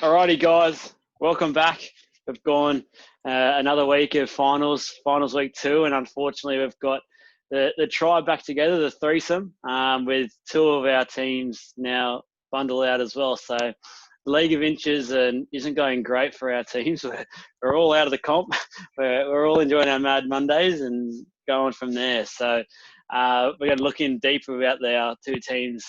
Alrighty, guys, welcome back. We've gone another week of finals week 2, and unfortunately, we've got the tribe back together, the threesome, with two of our teams now bundled out as well. So, the League of Inches isn't going great for our teams. We're all out of the comp. We're all enjoying our Mad Mondays and going from there. So, we're going to look in deeper about our two teams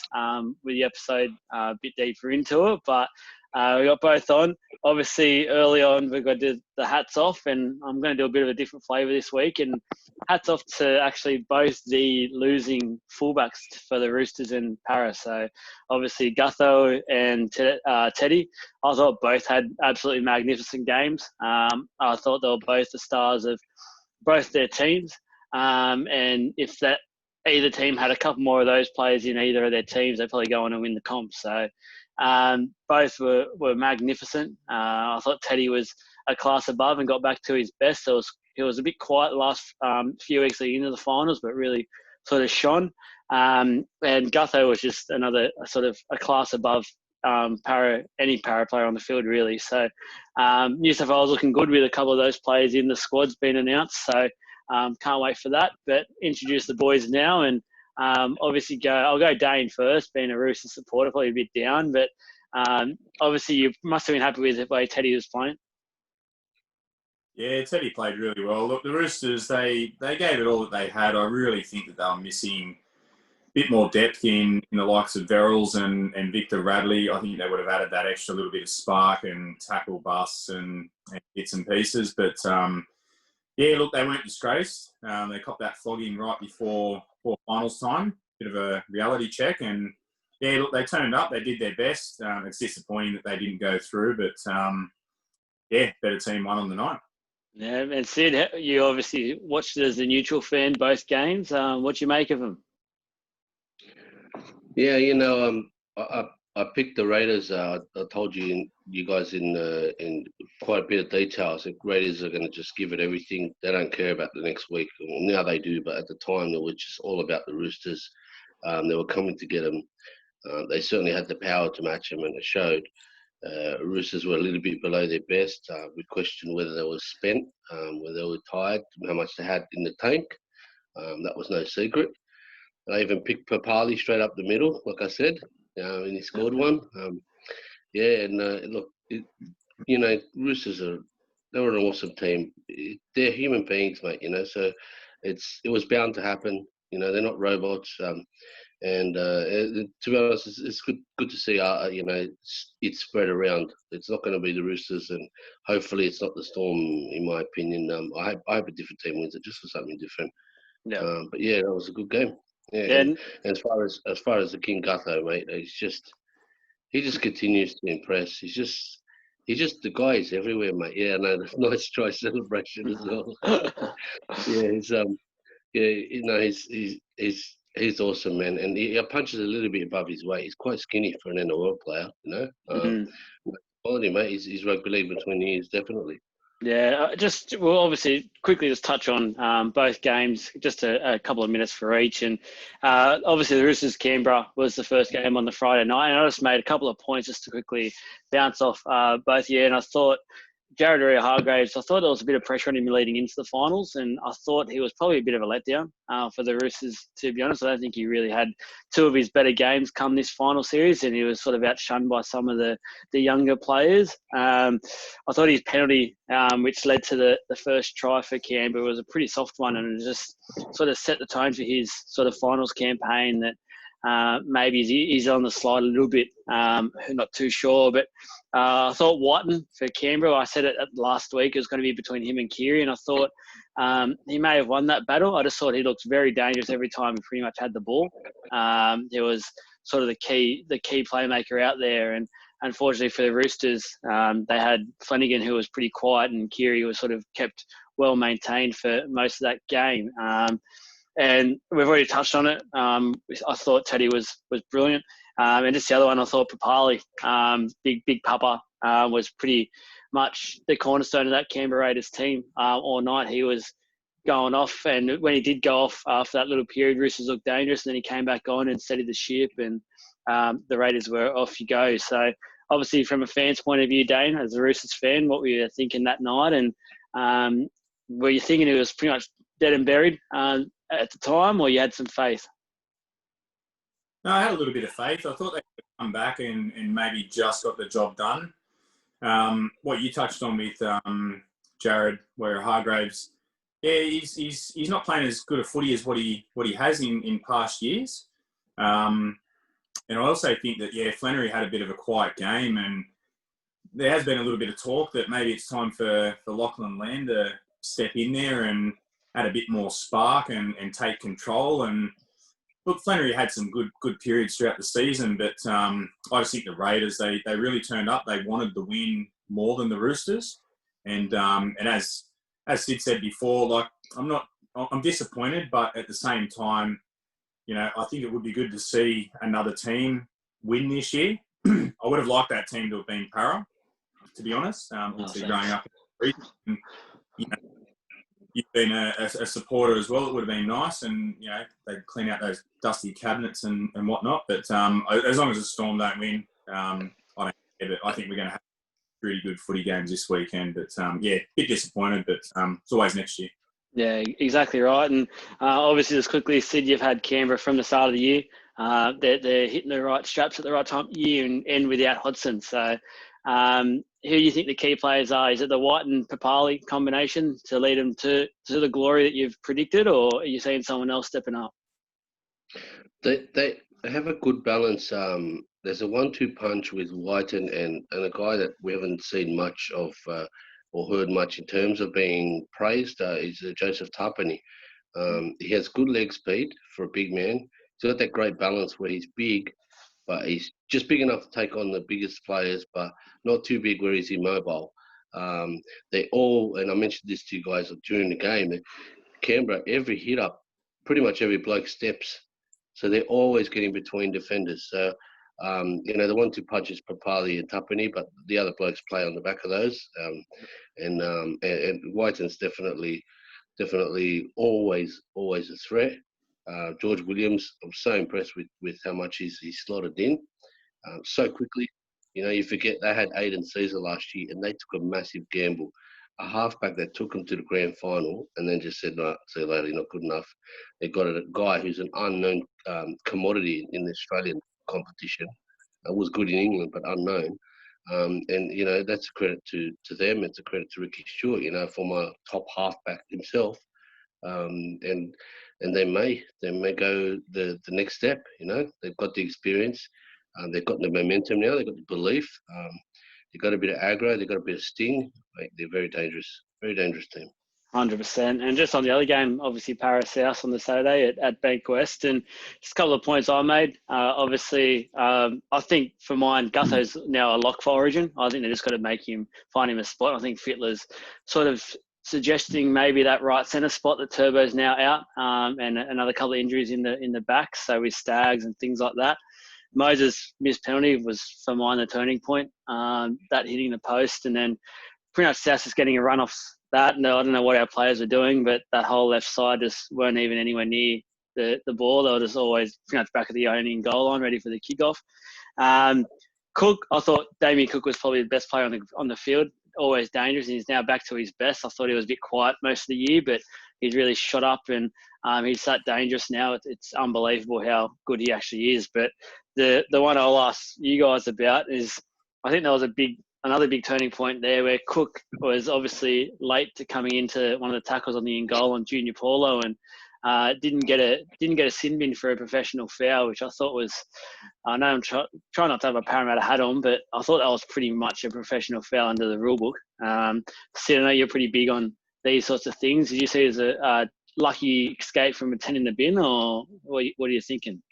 with the episode a bit deeper into it, but. We got both on. Obviously, early on, we got to do the hats off, and I'm going to do a bit of a different flavour this week. And hats off to actually both the losing fullbacks for the Roosters and Para. So, obviously, Gutho and Teddy, I thought both had absolutely magnificent games. I thought they were both the stars of both their teams. And if that either team had a couple more of those players in either of their teams, they'd probably go on and win the comp. So, both were magnificent. I thought Teddy was a class above and got back to his best. He was a bit quiet the last few weeks leading into the finals, but really sort of shone. And Gutho was just another sort of a class above any para player on the field, really. So New South Wales looking good with a couple of those players in the squad's been announced. So can't wait for that. But introduce the boys now and. Obviously, I'll go Dane first, being a Roosters supporter, probably a bit down, but obviously you must have been happy with the way Teddy was playing. Yeah, Teddy played really well. Look, the Roosters, they gave it all that they had. I really think that they were missing a bit more depth in the likes of Verrills and Victor Radley. I think they would have added that extra little bit of spark and tackle busts and bits and pieces. But, yeah, look, they weren't disgraced. They copped that flogging right before finals time. Bit of a reality check. And, yeah, look, they turned up. They did their best. It's disappointing that they didn't go through. But, yeah, better team won on the night. Yeah, and Sid, you obviously watched it as a neutral fan, both games. What do you make of them? Yeah, I picked the Raiders. I told you guys in quite a bit of detail. I said Raiders are going to just give it everything. They don't care about the next week. Well, now they do, but at the time, it was just all about the Roosters. They were coming to get them. They certainly had the power to match them, and it showed. Roosters were a little bit below their best. We questioned whether they were spent, whether they were tired, how much they had in the tank. That was no secret. I even picked Papali straight up the middle, like I said, and he scored one. Look, Roosters they were an awesome team. They're human beings, mate. So it was bound to happen. They're not robots. And to be honest, it's good to see. It's spread around. It's not going to be the Roosters, and hopefully, it's not the Storm. In my opinion, I hope a different team wins it just for something different. Yeah. But yeah, that was a good game. Yeah, and as far as the King Gutho, mate, he just continues to impress. He's just the guy is everywhere, mate. Yeah, no, nice try celebration as well. He's awesome, man, and he punches a little bit above his weight. He's quite skinny for an NRL player, Quality, mate. He's rugby league between the ears, definitely. Yeah, we'll obviously quickly just touch on both games, just a couple of minutes for each. And obviously the Roosters Canberra was the first game on the Friday night. And I just made a couple of points just to quickly bounce off both. Yeah, and I thought Jared Hargraves, I thought there was a bit of pressure on him leading into the finals, and I thought he was probably a bit of a letdown for the Roosters, to be honest. I don't think he really had two of his better games come this final series, and he was sort of outshunned by some of the younger players. I thought his penalty, which led to the first try for Canberra, was a pretty soft one, and it just sort of set the tone for his sort of finals campaign that maybe he's on the slide a little bit, not too sure. But I thought Whiten for Canberra, I said it last week, it was going to be between him and Keary, and I thought he may have won that battle. I just thought he looked very dangerous every time he pretty much had the ball. He was sort of the key playmaker out there, and unfortunately for the Roosters, they had Flanagan, who was pretty quiet, and Keary was sort of kept well maintained for most of that game. And we've already touched on it. I thought Teddy was brilliant. And just the other one, I thought Papali, big Papa, was pretty much the cornerstone of that Canberra Raiders team all night. He was going off, and when he did go off after that little period, Roosters looked dangerous, and then he came back on and steadied the ship, and the Raiders were off you go. So obviously from a fan's point of view, Dane, as a Roosters fan, what were you thinking that night? And were you thinking it was pretty much dead and buried at the time, or you had some faith? No, I had a little bit of faith. I thought they could come back and maybe just got the job done. What you touched on with Jared Hargraves, yeah, he's not playing as good a footy as what he has in past years. And I also think that, yeah, Flannery had a bit of a quiet game, and there has been a little bit of talk that maybe it's time for Lachlan Land to step in there and add a bit more spark and take control. And look, Flannery had some good periods throughout the season, but I just think the Raiders, they really turned up. They wanted the win more than the Roosters. And as Sid said before, like, I'm disappointed, but at the same time, you know, I think it would be good to see another team win this year. I would have liked that team to have been Para, to be honest. Obviously, growing up in the region, you know, you've been a supporter as well. It would have been nice, and you know, they'd clean out those dusty cabinets and whatnot. But as long as the Storm don't win, I don't care. But I think we're going to have really good footy games this weekend. But yeah, a bit disappointed, but it's always next year. Yeah, exactly right. And obviously, just quickly, Sid, you've had Canberra from the start of the year. They're hitting the right straps at the right time of year and end without Hodgson. So who do you think the key players are? Is it the White and Papali combination to lead them to the glory that you've predicted, or are you seeing someone else stepping up? They have a good balance. There's a 1-2 punch with White and a guy that we haven't seen much of or heard much in terms of being praised is Joseph Tapine. He has good leg speed for a big man. He's got that great balance where he's big, but he's just big enough to take on the biggest players, but not too big where he's immobile. They all, and I mentioned this to you guys during the game, Canberra, every hit up, pretty much every bloke steps. So they're always getting between defenders. So, you know, the 1-2 punches Papali and Tapine, but the other blokes play on the back of those. And Whiten's definitely always a threat. George Williams, I'm so impressed with how much he's slotted in so quickly. You know, you forget they had Aiden Caesar last year, and they took a massive gamble. A halfback that took them to the grand final and then just said, no, see you later, you're not good enough. They got a guy who's an unknown commodity in the Australian competition. Was good in England, but unknown. And, you know, that's a credit to them. It's a credit to Ricky Stewart, you know, former top halfback himself. And they may go the next step, you know. They've got the experience. They've got the momentum now. They've got the belief. They've got a bit of aggro. They've got a bit of sting. Like, they're very dangerous team. 100%. And just on the other game, obviously Paris South on the Saturday at Bank West. And just a couple of points I made. Obviously, I think for mine, Gutho's now a lock for Origin. I think they just got to find him a spot. I think Fittler's sort of suggesting maybe that right centre spot that Turbo's now out, and another couple of injuries in the back. So with Stags and things like that. Moses' missed penalty was for mine the turning point, that hitting the post, and then pretty much South is getting a run off that. No, I don't know what our players were doing, but that whole left side just weren't even anywhere near the ball. They were just always pretty much back of the opening goal line, ready for the kickoff. Cook, I thought Damien Cook was probably the best player on the field. Always dangerous, and he's now back to his best. I thought he was a bit quiet most of the year, but he's really shot up, and he's that dangerous now. It's unbelievable how good he actually is. But the one I'll ask you guys about is, I think there was another big turning point there where Cook was obviously late to coming into one of the tackles on the in goal on Junior Paulo, and didn't get a sin bin for a professional foul, which I thought was, I know I'm trying not to have a Parramatta hat on, but I thought that was pretty much a professional foul under the rule book. Sid, I know you're pretty big on these sorts of things. Did you see it as a lucky escape from a 10 in the bin, or what are you thinking?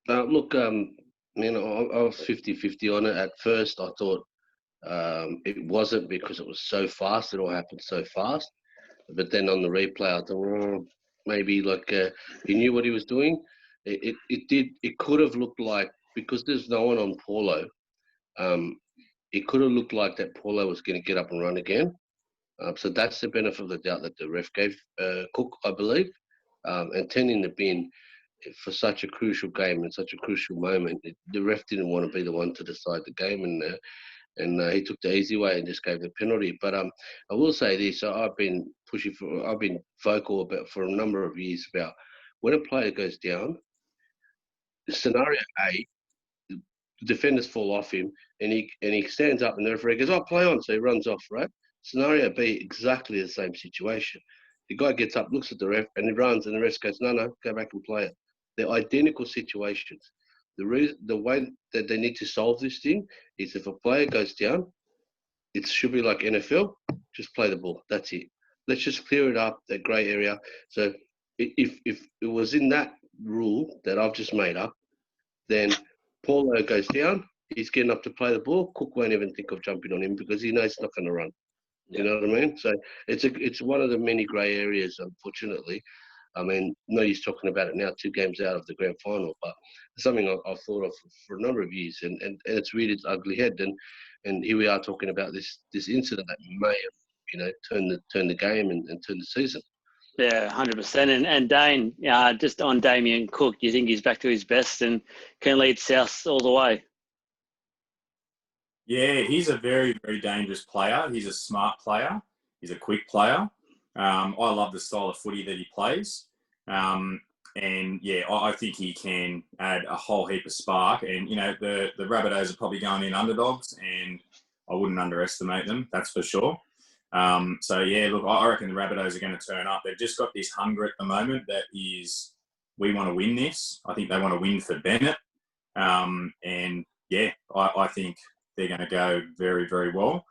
Look, you know, I was 50-50 on it. At first, I thought it wasn't, because it was so fast. It all happened so fast. But then on the replay, I thought, maybe he knew what he was doing. It could have looked like, because there's no one on Paulo, it could have looked like that Paulo was going to get up and run again. So that's the benefit of the doubt that the ref gave Cook, I believe. And 10 in the bin, for such a crucial game and such a crucial moment, the ref didn't want to be the one to decide the game, and he took the easy way and just gave the penalty. But I will say this: I've been vocal about for a number of years about when a player goes down. Scenario A, the defenders fall off him, and he stands up, and the referee goes, "Oh, play on," so he runs off. Right? Scenario B, exactly the same situation. The guy gets up, looks at the ref, and he runs, and the ref goes, "No, go back and play it." They're identical situations. The way that they need to solve this thing is if a player goes down, it should be like NFL, just play the ball. That's it. Let's just clear it up, that grey area. So if it was in that rule that I've just made up, then Paulo goes down, he's getting up to play the ball. Cook won't even think of jumping on him because he knows he's not going to run. You know what I mean? So it's one of the many grey areas, unfortunately. I mean, no use talking about it now, 2 games out of the grand final, but it's something I've thought of for a number of years, and it's reared its ugly head. And here we are talking about this incident that may have, turned the game and turned the season. Yeah, 100%. And Dane, just on Damien Cook, do you think he's back to his best and can lead South all the way? Yeah, he's a very, very dangerous player. He's a smart player. He's a quick player. I love the style of footy that he plays. And yeah, I think he can add a whole heap of spark. And, the Rabbitohs are probably going in underdogs, and I wouldn't underestimate them, that's for sure. So yeah, look, I reckon the Rabbitohs are going to turn up. They've just got this hunger at the moment that is, we want to win this. I think they want to win for Bennett. And yeah, I think they're going to go very, very well.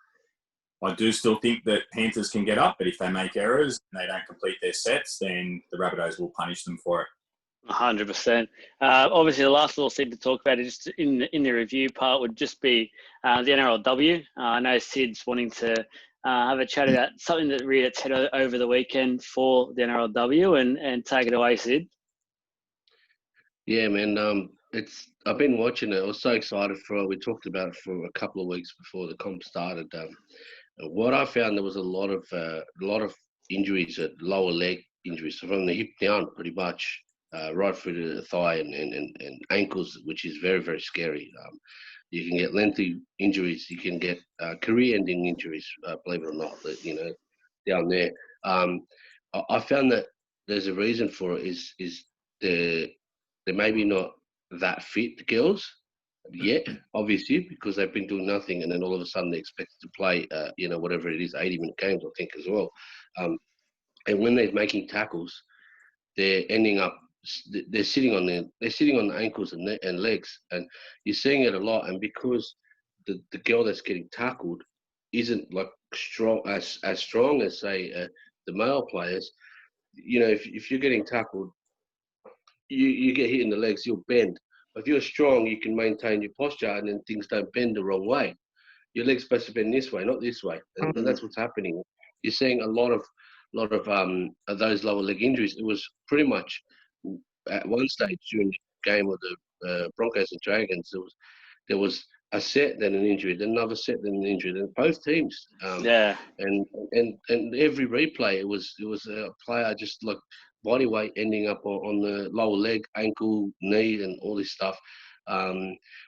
I do still think that Panthers can get up, but if they make errors and they don't complete their sets, then the Rabbitohs will punish them for it. 100%. Obviously, the last little thing to talk about is just in the review part would just be the NRLW. I know Sid's wanting to have a chat about something that reared its head over the weekend for the NRLW, and take it away, Sid. Yeah, man. I've been watching it. I was so excited for it. We talked about it for a couple of weeks before the comp started. What I found, there was a lot of injuries, lower leg injuries, so from the hip down, pretty much, right through to the thigh and ankles, which is very, very scary. You can get lengthy injuries. You can get career-ending injuries, believe it or not. Down there. I found that there's a reason for it. Is they're maybe not that fit, the girls, yet, obviously, because they've been doing nothing, and then all of a sudden they're expected to play, whatever it is, 80-minute games, I think, as well. And when they're making tackles, they're ending up, they're sitting on the ankles and legs, and you're seeing it a lot. And because the girl that's getting tackled isn't like strong as strong as, say, the male players, if you're getting tackled, you get hit in the legs, you'll bend. If you're strong, you can maintain your posture, and then things don't bend the wrong way. Your leg's supposed to bend this way, not this way, and that's what's happening. You're seeing a lot of those lower leg injuries. It was pretty much at one stage during the game of the Broncos and Dragons, there was a set, then an injury, then another set, then an injury, then both teams. Yeah. And every replay, it was a player just like body weight ending up on the lower leg, ankle, knee, and all this stuff.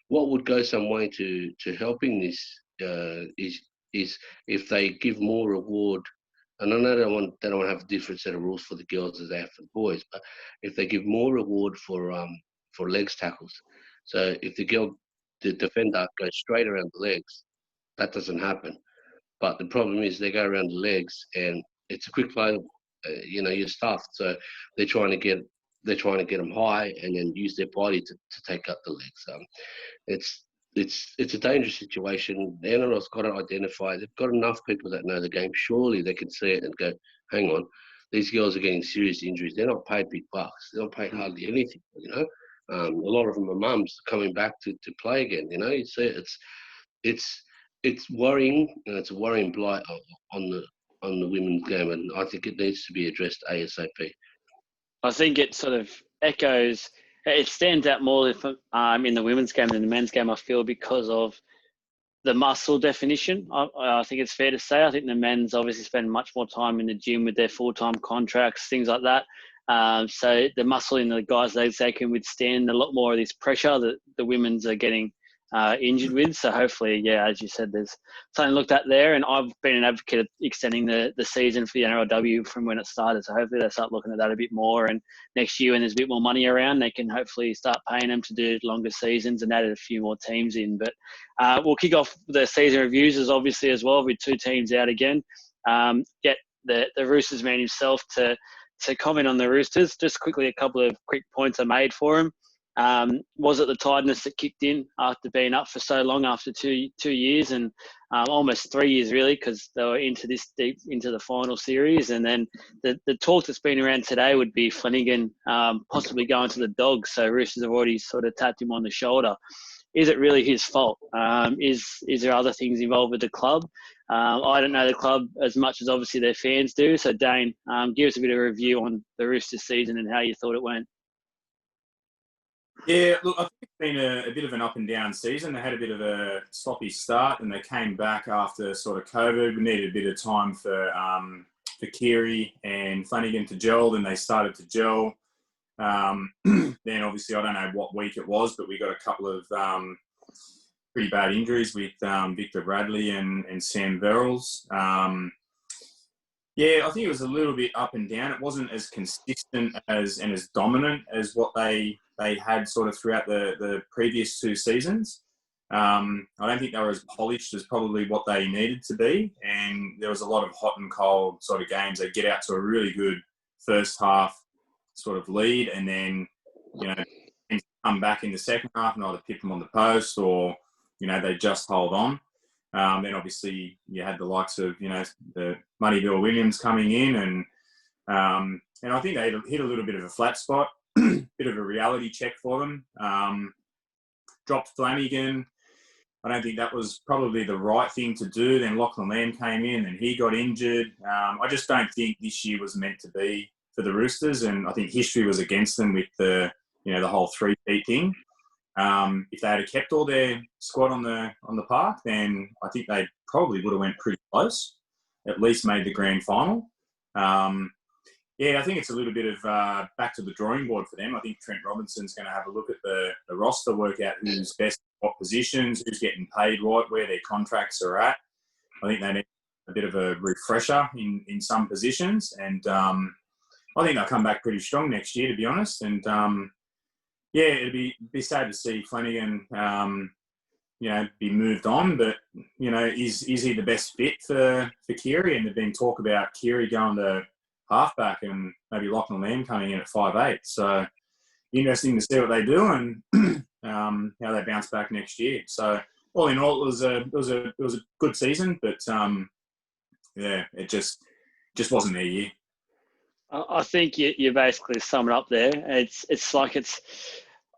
What would go some way to helping this is if they give more reward. And I know they don't want to have a different set of rules for the girls as they have for the boys, but if they give more reward for legs tackles. So if the defender goes straight around the legs, that doesn't happen. But the problem is they go around the legs, and it's a quick play. You're stuffed. So they're trying to get them high and then use their body to take out the legs. It's a dangerous situation. The NRL's got to identify. They've got enough people that know the game. Surely they can see it and go, hang on, these girls are getting serious injuries. They're not paid big bucks. They're not paid hardly anything. A lot of them are mums coming back to play again. You see it's worrying, and it's a worrying blight on the women's game, and I think it needs to be addressed ASAP. I think it sort of echoes. It stands out more in the women's game than the men's game, I feel, because of the muscle definition. I think it's fair to say. I think the men's obviously spend much more time in the gym with their full-time contracts, things like that. So the muscle in the guys' legs, they can withstand a lot more of this pressure that the women's are getting injured with. So hopefully, yeah, as you said, there's something looked at there. And I've been an advocate of extending the season for the NRLW from when it started. So hopefully they start looking at that a bit more. And next year when there's a bit more money around, they can hopefully start paying them to do longer seasons and add a few more teams in. But we'll kick off the season reviews as obviously as well with 2 teams out again. Get the Roosters man himself to comment on the Roosters. Just quickly, a couple of quick points I made for him. Was it the tiredness that kicked in after being up for so long, after two years and almost 3 years really, because they were into this deep into the final series? And then the talk that's been around today would be Flanagan possibly going to the Dogs. So Roosters have already sort of tapped him on the shoulder. Is it really his fault? Is there other things involved with the club? I don't know the club as much as obviously their fans do. So Dane, give us a bit of a review on the Roosters season and how you thought it went. Yeah, look, I think it's been a bit of an up and down season. They had a bit of a sloppy start, and they came back after sort of COVID. We needed a bit of time for Keary and Flanagan to gel. Then they started to gel. Then obviously I don't know what week it was, but we got a couple of pretty bad injuries with Victor Radley and Sam Verrills. Yeah, I think it was a little bit up and down. It wasn't as consistent and as dominant as what they had sort of throughout the previous 2 seasons. I don't think they were as polished as probably what they needed to be. And there was a lot of hot and cold sort of games. They get out to a really good first half sort of lead, and then, come back in the second half and either pick them on the post or, they just hold on. Then obviously you had the likes of, the Muddy Bill Williams coming in, and I think they hit a little bit of a flat spot, bit of a reality check for them. Dropped Flanagan. I don't think that was probably the right thing to do. Then Lachlan Lamb came in and he got injured. I just don't think this year was meant to be for the Roosters, and I think history was against them with the whole 3-peat thing. If they had kept all their squad on the park, then I think they probably would have went pretty close, at least made the grand final. Yeah, I think it's a little bit of back to the drawing board for them. I think Trent Robinson's going to have a look at the roster, work out who's best in what positions, who's getting paid right, where their contracts are at. I think they need a bit of a refresher in some positions, and I think they'll come back pretty strong next year, to be honest. And yeah, it'd be sad to see Flanagan, be moved on. But is he the best fit for Keary? And there's been talk about Keary going to halfback and maybe Lachlan Lamb coming in at 5'8". So interesting to see what they do and how they bounce back next year. So all in all, it was a good season, but yeah, it just wasn't their year. I think you basically sum it up there. It's like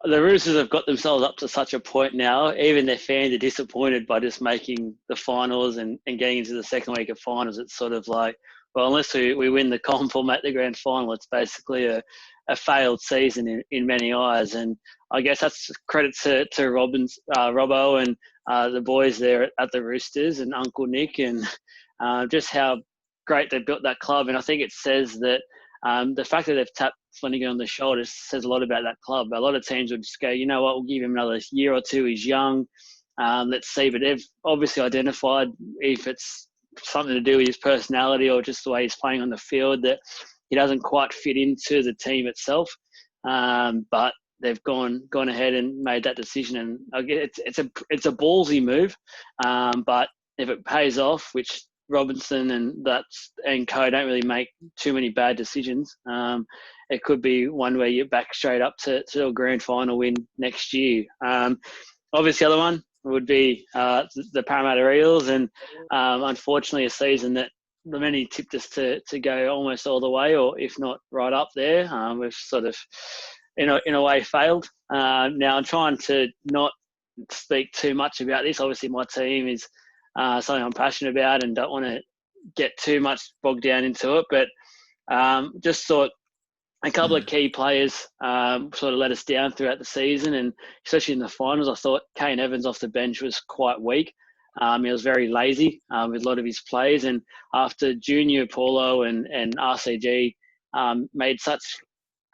the Roosters have got themselves up to such a point now. Even their fans are disappointed by just making the finals and getting into the second week of finals. It's sort of like, well, unless we win the comp or make the grand final, it's basically a failed season in many eyes. And I guess that's credit to Robbo and the boys there at the Roosters and Uncle Nick and just how great they built that club. And I think it says that the fact that they've tapped Flanagan on the shoulder says a lot about that club. A lot of teams would just go, you know what, we'll give him another year or two. He's young. Let's see. But they've obviously identified, if it's something to do with his personality or just the way he's playing on the field, that he doesn't quite fit into the team itself. But they've gone ahead and made that decision. And again, it's a ballsy move. But if it pays off, which Robinson and co don't really make too many bad decisions, it could be one where you're back straight up to a grand final win next year. Obviously, the other one would be the Parramatta Eels, and unfortunately a season that the many tipped us to go almost all the way, or if not right up there. We've sort of in a way failed. Now I'm trying to not speak too much about this. Obviously my team is something I'm passionate about and don't want to get too much bogged down into it, but just thought a couple of key players sort of let us down throughout the season, and especially in the finals. I thought Kane Evans off the bench was quite weak. He was very lazy with a lot of his plays, and after Junior, Paulo and RCG made such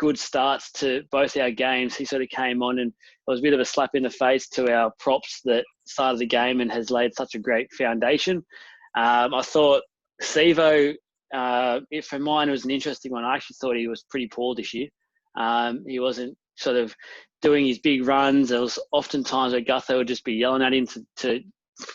good starts to both our games. He sort of came on and it was a bit of a slap in the face to our props that started the game and has laid such a great foundation. I thought Sivo, for mine, was an interesting one. I actually thought he was pretty poor this year. He wasn't sort of doing his big runs. There was often times where Gutho would just be yelling at him to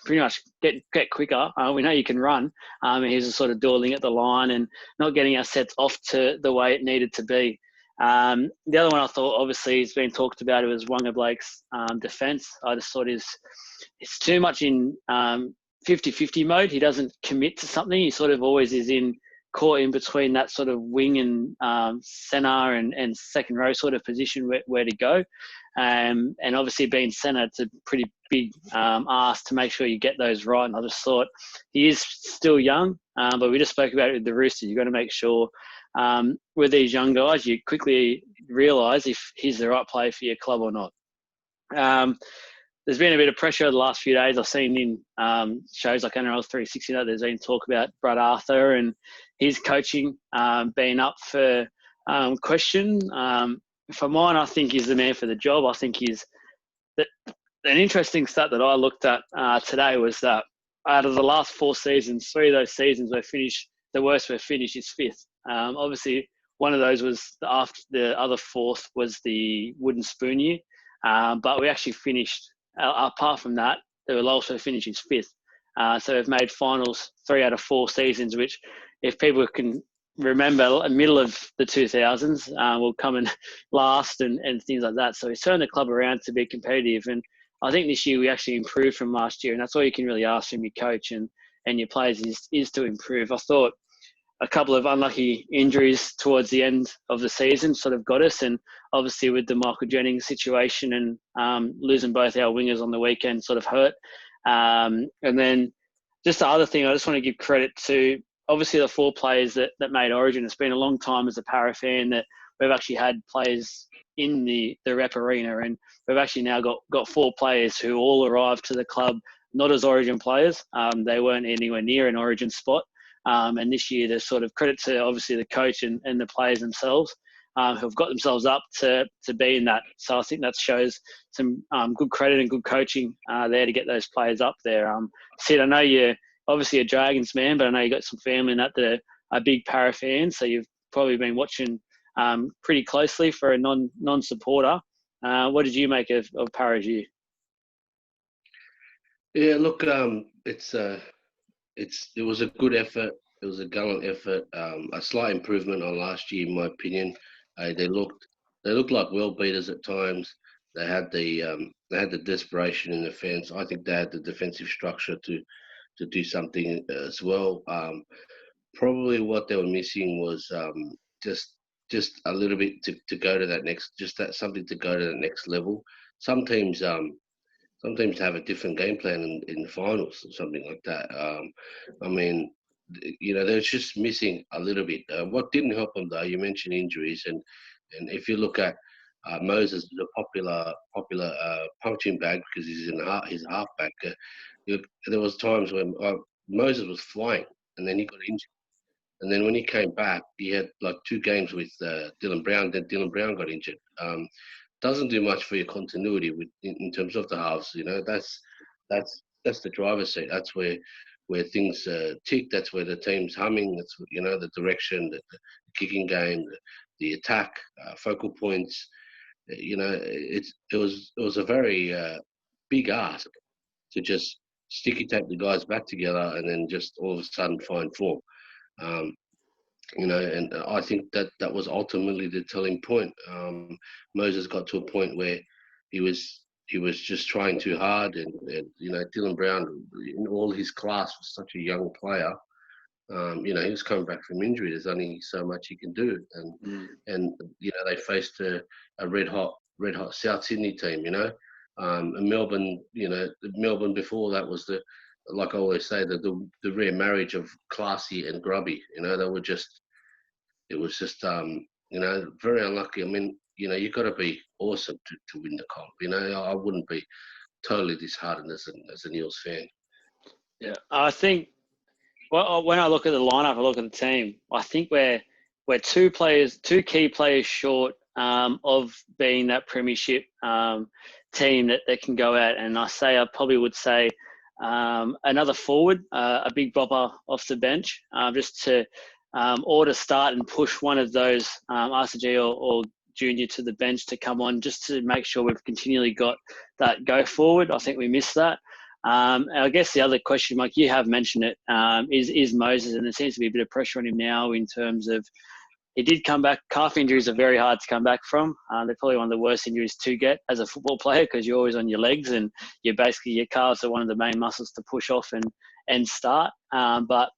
pretty much get quicker. We know you can run. And he was sort of dawdling at the line and not getting our sets off to the way it needed to be. The other one I thought, obviously, has been talked about, it was Wonga Blake's defence. I just thought it's too much in 50-50 mode. He doesn't commit to something. He sort of always is caught in between that sort of wing and centre and second row sort of position where to go. And obviously being centre, it's a pretty big ask to make sure you get those right. And I just thought he is still young, but we just spoke about it with the Roosters. You've got to make sure with these young guys, you quickly realise if he's the right player for your club or not. There's been a bit of pressure over the last few days. I've seen in shows like NRL 360 that there's been talk about Brad Arthur and his coaching being up for question. For mine, I think he's the man for the job. I think an interesting stat that I looked at today was that out of the last 4 seasons, 3 of those seasons the worst we've finished is 5th. Obviously, one of those was after the other 4th was the wooden spoon year. But we actually finished, apart from that, the lowest we finished is 5th. So we've made finals 3 out of 4 seasons, which if people can remember, the middle of the 2000s, will come in last and things like that. So he's turned the club around to be competitive. And I think this year we actually improved from last year. And that's all you can really ask from your coach and your players is to improve. I thought a couple of unlucky injuries towards the end of the season sort of got us. And obviously with the Michael Jennings situation and losing both our wingers on the weekend sort of hurt. And then just the other thing, I just want to give credit to obviously the 4 players that made Origin. It's been a long time as a Para fan that we've actually had players in the rep arena, and we've actually now got 4 players who all arrived to the club not as Origin players. They weren't anywhere near an Origin spot. And this year there's sort of credit to obviously the coach and the players themselves who've got themselves up to be in that. So I think that shows some good credit and good coaching there to get those players up there. Sid, I know you're obviously a Dragons man, but I know you got some family in that are big Para fans, so you've probably been watching pretty closely for a non-supporter. What did you make of Para's year? Yeah, look, it was a good effort. It was a gallant effort. A slight improvement on last year, in my opinion. They looked like world beaters at times. They had the desperation in the fence. I think they had the defensive structure to do something as well. Probably what they were missing was just a little bit to go to that next, something to go to the next level. Some teams have a different game plan in the finals or something like that. I mean, they're just missing a little bit. What didn't help them though, you mentioned injuries, and if you look at Moses, the popular punching bag because he's a halfback. There was times when Moses was flying and then he got injured. And then when he came back, he had like 2 games with Dylan Brown. Then Dylan Brown got injured. Doesn't do much for your continuity in terms of the halves. That's the driver's seat. That's where things tick. That's where the team's humming. That's the direction, the kicking game, the attack, focal points. It was a very big ask to just sticky tape the guys back together and then just all of a sudden find form. And I think that was ultimately the telling point. Moses got to a point where he was just trying too hard, and Dylan Brown, in all his class, was such a young player. He was coming back from injury. There's only so much he can do, and they faced a red hot South Sydney team. And Melbourne, Melbourne before that was like I always say, the rare marriage of classy and grubby. It was just very unlucky. I mean, you've got to be awesome to win the comp. I wouldn't be totally disheartened as an Eels fan. Yeah, I think when I look at the lineup, I look at the team. I think we're we're two key players short of being that premiership team that can go out. And I probably would say another forward, a big bopper off the bench, just to or to start and push one of those RCG or junior to the bench to come on, just to make sure we've continually got that go forward. I think we missed that. I guess the other question, Mike, you have mentioned it, is Moses, and there seems to be a bit of pressure on him now in terms of he did come back. Calf injuries are very hard to come back from. They're probably one of the worst injuries to get as a football player because you're always on your legs and your calves are one of the main muscles to push off and start. But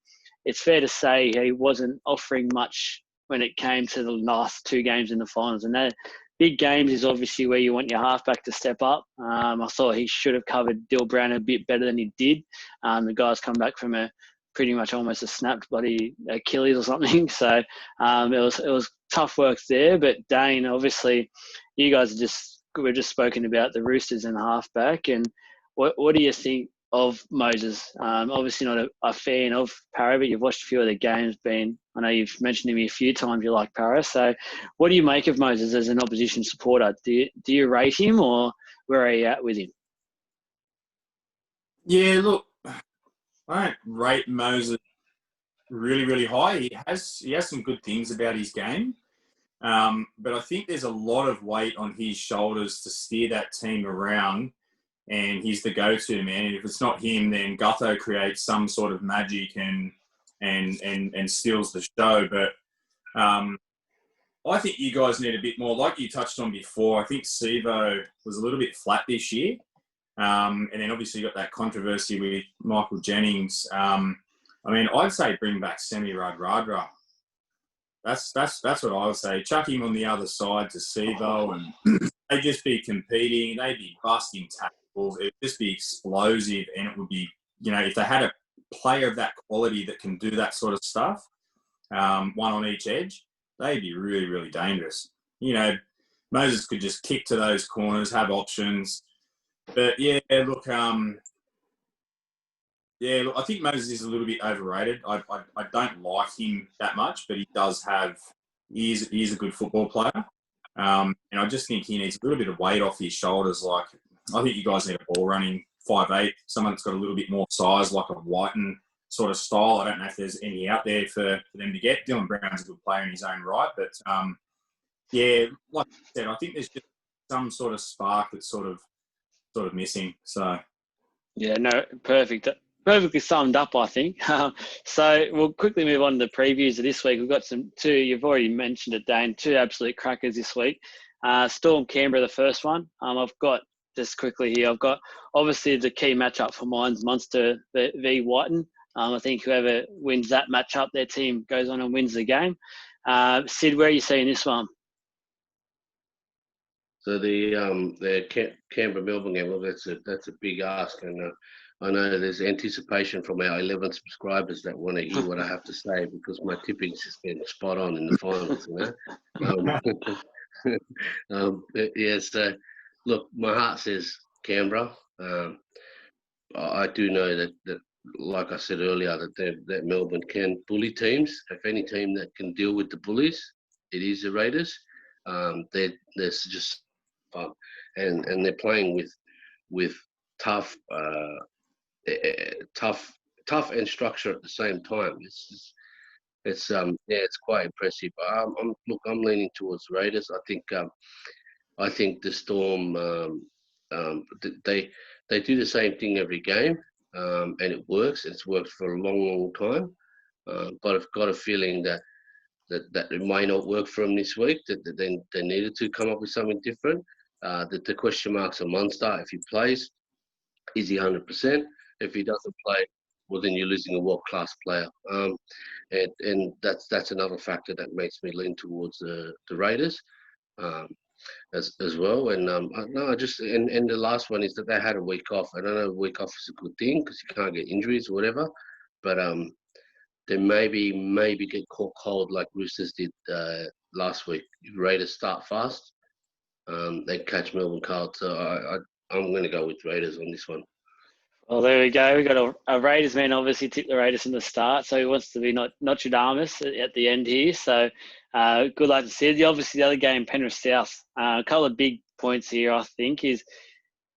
it's fair to say he wasn't offering much when it came to the last two games in the finals. And that big games is obviously where you want your halfback to step up. I thought he should have covered Dill Brown a bit better than he did. The guy's come back from pretty much almost a snapped bloody Achilles or something. So it was tough work there. But Dane, obviously, you guys we've just spoken about the Roosters and halfback. And what do you think of Moses? Obviously not a fan of Parra, but you've watched a few of the games. I know you've mentioned him a few times. You like Parra. So what do you make of Moses as an opposition supporter? Do you rate him, or where are you at with him? Yeah, look, I don't rate Moses really, really high. He has some good things about his game, but I think there's a lot of weight on his shoulders to steer that team around, and he's the go-to man. And if it's not him, then Gutho creates some sort of magic and steals the show. But I think you guys need a bit more, like you touched on before. I think Sivo was a little bit flat this year. And then obviously you got that controversy with Michael Jennings. I'd say bring back Semi Radradra. That's what I would say. Chuck him on the other side to Sivo, and they'd just be competing. They'd be busting tackles. It'd just be explosive, and it would be, if they had a player of that quality that can do that sort of stuff, one on each edge, they'd be really, really dangerous. Moses could just kick to those corners, have options. But yeah, look, I think Moses is a little bit overrated. I don't like him that much, but he is a good football player. And I just think he needs a little bit of weight off his shoulders. Like, I think you guys need a ball running 5'8", someone that's got a little bit more size, like a Whiten sort of style. I don't know if there's any out there for them to get. Dylan Brown's a good player in his own right, but like I said, I think there's just some sort of spark that's sort of missing. So yeah, no, perfectly summed up, I think. So we'll quickly move on to the previews of this week. We've got two, you've already mentioned it, Dane, two absolute crackers this week. Storm Canberra, the first one. I've got, just quickly here, I've got obviously the key matchup for mine's Munster v Whiten. I think whoever wins that matchup, their team goes on and wins the game. Sid, where are you seeing this one? So the Canberra Melbourne game, well, that's a big ask, and I know there's anticipation from our 11 subscribers that want to hear what I have to say, because my tipping's just been spot on in the finals, So look, my heart says Canberra. I do know that, like I said earlier, that Melbourne can bully teams. If any team that can deal with the bullies, it is the Raiders. They're just fun, and they're playing with tough and structure at the same time. It's quite impressive. I'm leaning towards Raiders. I think the Storm, they do the same thing every game, and it works. It's worked for a long time. But I've got a feeling that it may not work for them this week. That they needed to come up with something different. The question marks on Munster. If he plays, is he 100%? If he doesn't play, well, then you're losing a world-class player. And that's another factor that makes me lean towards the Raiders as well. And and the last one is that they had a week off. I don't know, a week off is a good thing because you can't get injuries or whatever. But they maybe get caught cold like Roosters did last week. If Raiders start fast, they catch Melbourne cold. So I'm going to go with Raiders on this one. Well, there we go. We got a Raiders man. Obviously, tipped the Raiders from the start, so he wants to be not Nostradamus at the end here. So, good luck to Sid. Obviously, the other game, Penrith South. A couple of big points here, I think, is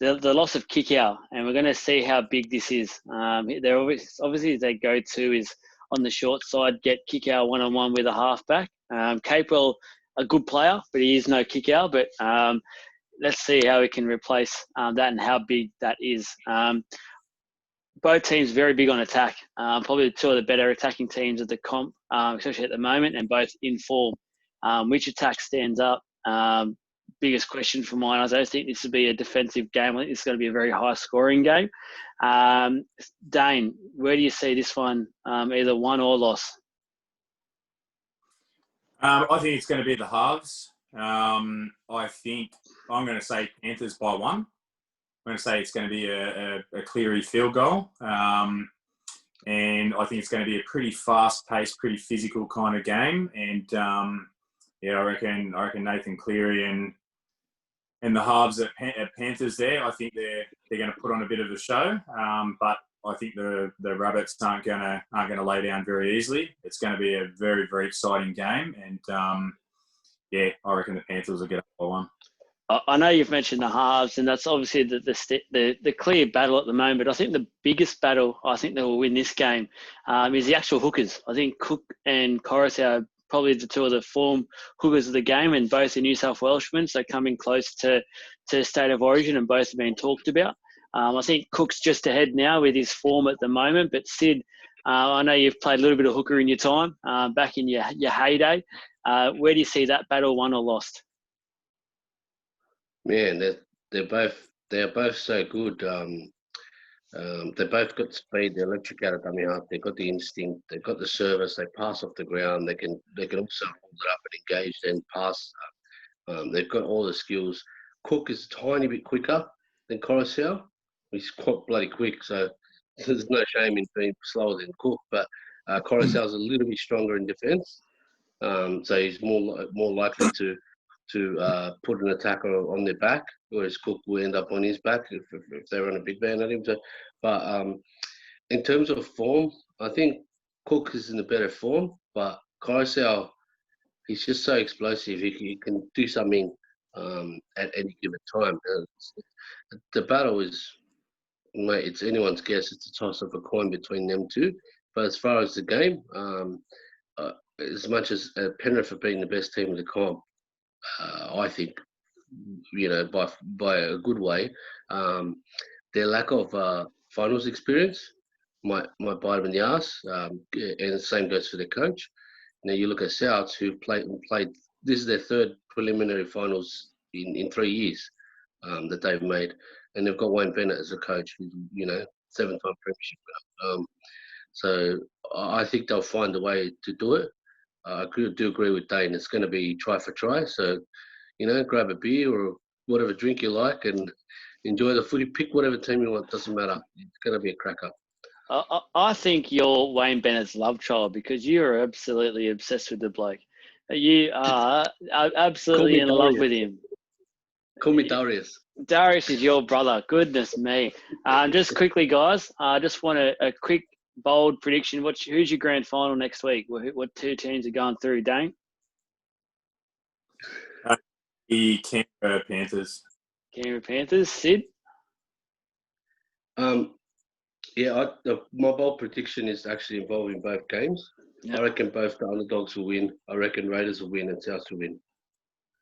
the loss of Kickout, and we're going to see how big this is. They're obviously their go-to is on the short side, get Kickout one-on-one with a halfback. Capewell, a good player, but he is no Kickout. But let's see how we can replace that and how big that is. Both teams very big on attack. Probably two of the better attacking teams of the comp, especially at the moment, and both in form. Which attack stands up? Biggest question for mine. I don't think this will be a defensive game. I think it's going to be a very high-scoring game. Dane, where do you see this one, either won or loss? I think it's going to be the halves. I think I'm going to say Panthers by 1. I'm going to say it's going to be a Cleary field goal. And I think it's going to be a pretty fast-paced, pretty physical kind of game. And, I reckon Nathan Cleary and the halves at Panthers there, I think they're going to put on a bit of a show. But I think the Rabbits aren't going to lay down very easily. It's going to be a very, very exciting game. And, I reckon the Panthers will get up by 1. I know you've mentioned the halves, and that's obviously the clear battle at the moment. But I think the biggest battle I think that will win this game is the actual hookers. I think Cook and Coruscant are probably the two of the form hookers of the game, and both are New South Welshmen, so coming close to State of Origin, and both have been talked about. I think Cook's just ahead now with his form at the moment, but Sid, I know you've played a little bit of hooker in your time, back in your heyday. Where do you see that battle won or lost? Man, they're both so good. They both got speed. They're electric out of dummy half. They've got the instinct. They've got the service. They pass off the ground. They can also hold it up and engage, then pass. They've got all the skills. Cook is a tiny bit quicker than Coruscant. He's quite bloody quick, so there's no shame in being slower than Cook. But Coruscant's a little bit stronger in defence, so he's more likely to put an attacker on their back, whereas Cook will end up on his back if they run a big man at him. So, but in terms of form, I think Cook is in a better form, but Coruscant, he's just so explosive. He can do something at any given time. The battle is, mate, it's anyone's guess. It's a toss of a coin between them two. But as far as the game, as much as Penrith have been the best team in the comp, I think, by a good way, their lack of finals experience might bite them in the ass, and the same goes for their coach. Now you look at Souths, who played. This is their third preliminary finals in 3 years that they've made, and they've got Wayne Bennett as a coach, who's 7-time premiership winner. So I think they'll find a way to do it. I do agree with Dane. It's going to be try for try. So, grab a beer or whatever drink you like and enjoy the footy. Pick whatever team you want. Doesn't matter. It's going to be a cracker. I think you're Wayne Bennett's love child because you are absolutely obsessed with the bloke. You are absolutely in love with him. Call me Darius. Darius is your brother. Goodness me. Just quickly, guys, I just want a quick, bold prediction. Who's your grand final next week? What two teams are going through, Dane? The Canberra Panthers. Canberra Panthers. Sid? My bold prediction is actually involving both games. Yep. I reckon both the underdogs will win. I reckon Raiders will win and Souths will win.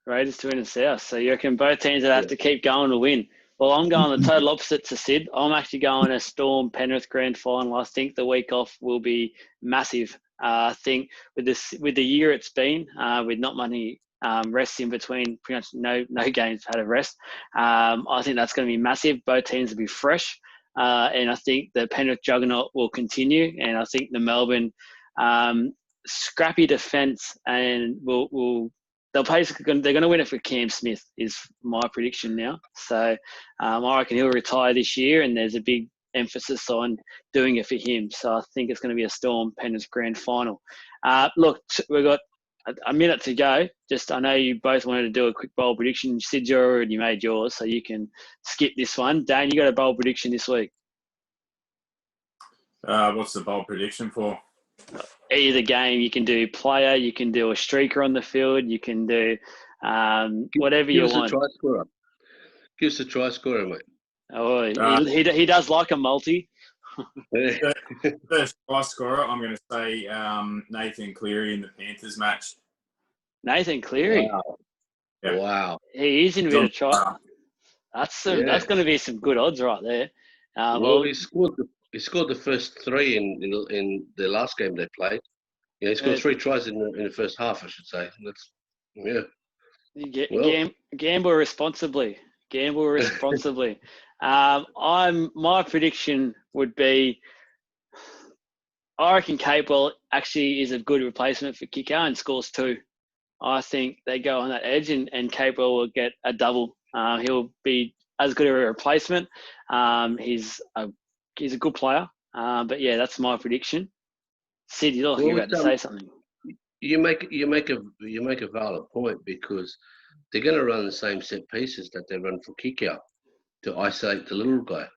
Raiders to win and South. So you reckon both teams will have to keep going to win? Well, I'm going the total opposite to Sid. I'm actually going a Storm Penrith grand final. I think the week off will be massive. I think with the year it's been, with not many rests in between, pretty much no games had a rest. I think that's going to be massive. Both teams will be fresh. And I think the Penrith juggernaut will continue. And I think the Melbourne scrappy defence and they're going to win it for Cam Smith is my prediction now. So I reckon he'll retire this year, and there's a big emphasis on doing it for him. So I think it's going to be a Storm Penrith grand final. Look, we've got a minute to go. I know you both wanted to do a quick bold prediction. Sid, you already made yours, so you can skip this one. Dane, you got a bold prediction this week? What's the bold prediction for? Either game, you can do player, you can do a streaker on the field, you can do whatever you want. Give us a try scorer. Give us a try scorer, mate. Oh, he does like a multi. First try scorer, I'm going to say Nathan Cleary in the Panthers match. Nathan Cleary. Wow. Yeah. Wow. He is in a bit of try. That's going to be some good odds right there. Well, he scored the first 3 in the last game they played. Yeah, he scored 3 tries in the first half, I should say. Gamble responsibly. Gamble responsibly. My prediction would be, I reckon Capewell actually is a good replacement for Kicker and scores 2. I think they go on that edge and Capewell will get a double. He'll be as good a replacement. He's a good player. But yeah, that's my prediction. Sid, you're about to say something. You make a valid point, because they're going to run the same set pieces that they run for kick out to isolate the little guy,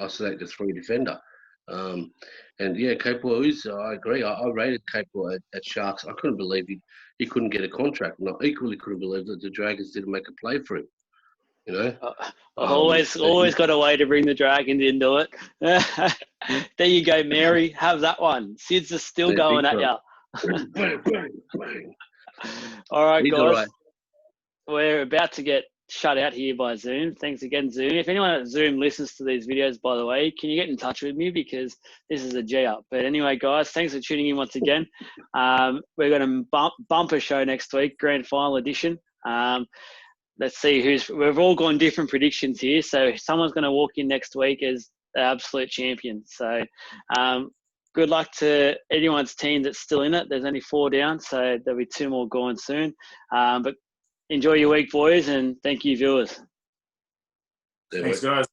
isolate the 3 defender. And yeah, Capewell is, I agree. I rated Capewell at Sharks. I couldn't believe he couldn't get a contract. And I equally couldn't believe that the Dragons didn't make a play for him. Always got a way to bring the Dragons into it. There you go, Mary. Have that one. Sid's is still going at you. All right, guys. All right. We're about to get shut out here by Zoom. Thanks again, Zoom. If anyone at Zoom listens to these videos, by the way, can you get in touch with me, because this is a G up. But anyway, guys, thanks for tuning in once again. We're going to bump a show next week, grand final edition. Let's see we've all gone different predictions here. So someone's going to walk in next week as the absolute champion. So good luck to anyone's team that's still in it. There's only 4 down, so there'll be 2 more going soon. But enjoy your week, boys, and thank you, viewers. Thanks, guys.